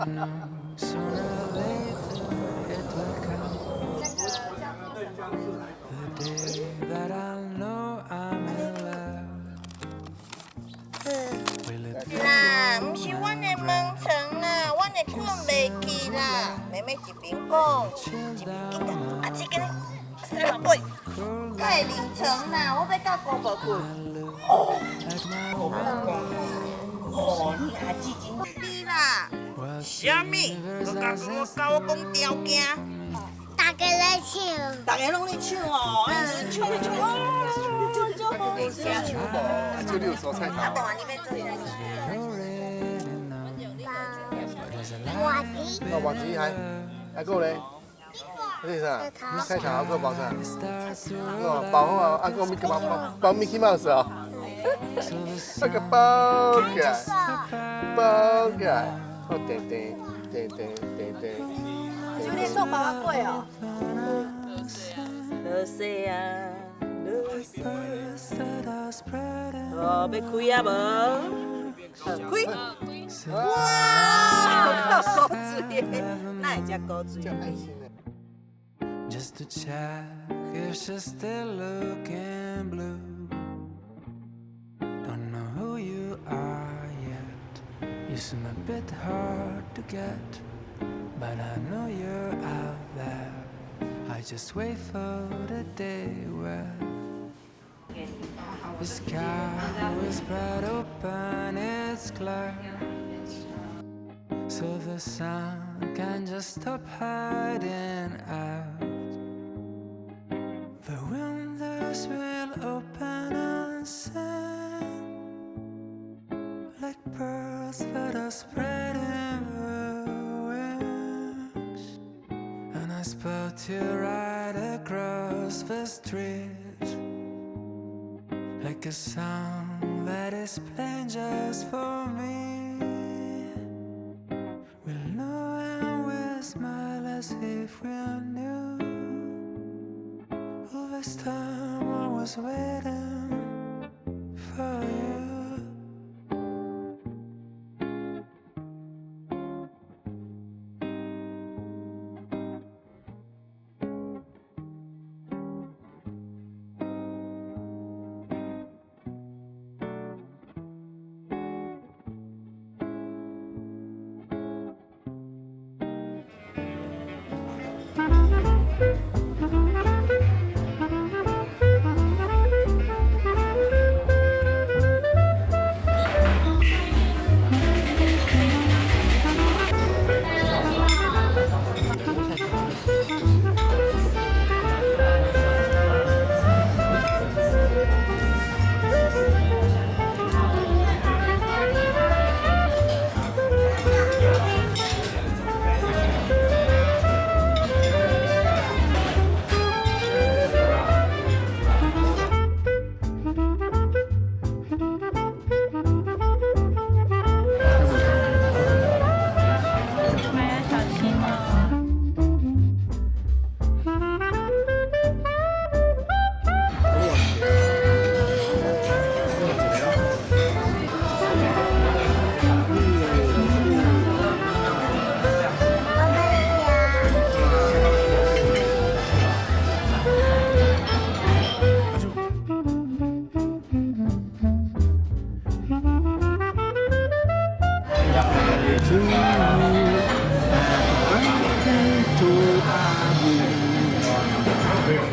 啦，不是阮的门床啦，阮会困袂去啦。妹妹一边讲，一边紧讲，啊，这个洗老妹，我会凌床啦，我要到高步困。哦，你阿姊真你啦。啥物？佮我讲条件。大家在唱，大家拢咧唱哦，唱哦，你写唱无？啊，就你有蔬菜头。啊，大你要做啥？瓦吉，那瓦吉还够嘞？这是啥？菜头还够包啥？哦，包好啊，还够咪包 Mickey Mouse 哦。那个包起来，包起来，好叮叮叮叮叮叮。就你做包仔粿哦。落雪啊，落雪。哦，要开啊无？开。哇，靠高水的，哪会遮高水？叫爱心的。Just to check if she's still looking blue. Don't know who you are yet. You seem a bit hard to get, but I know you're out there. I just wait for the day where the sky will spread open its clouds, so the sun can just stop hiding out. The windows will open and sing like birds that are spreading their wings. And I spot you right across the street, like a song that is playing just for me. We'll know and we'll smile as if we knew. All this time I was waiting for you.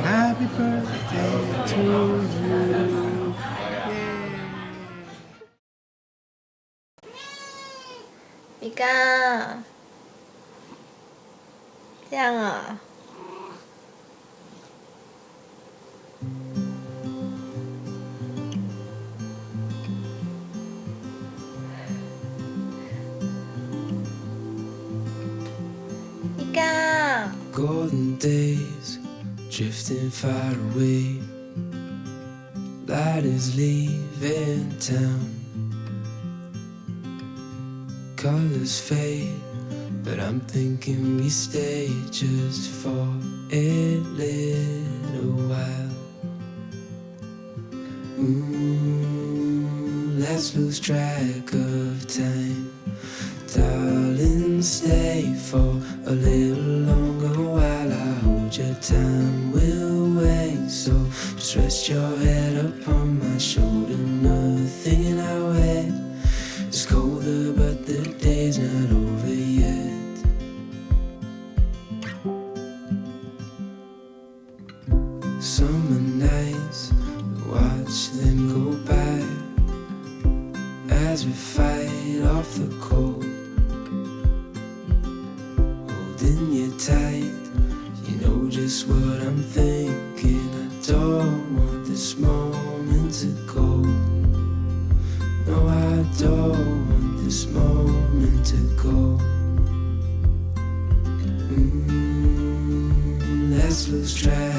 Happy birthday to you. MiKao，这样啊？MiKao。 Golden days drifting far away. Light is leaving town. Colors fade, but I'm thinking we stay just for a little while. Let's lose track of time, darling. can stay for a little longer while I hold your time will wait. So just rest your head upon my shoulder, nothing in our way. It's colder but the day's not over yet. Summer nights, watch them go by as we fight off the cold. Holding you tight, you know just what I'm thinking. I don't want this moment to go. No, I don't want this moment to go. Let's lose track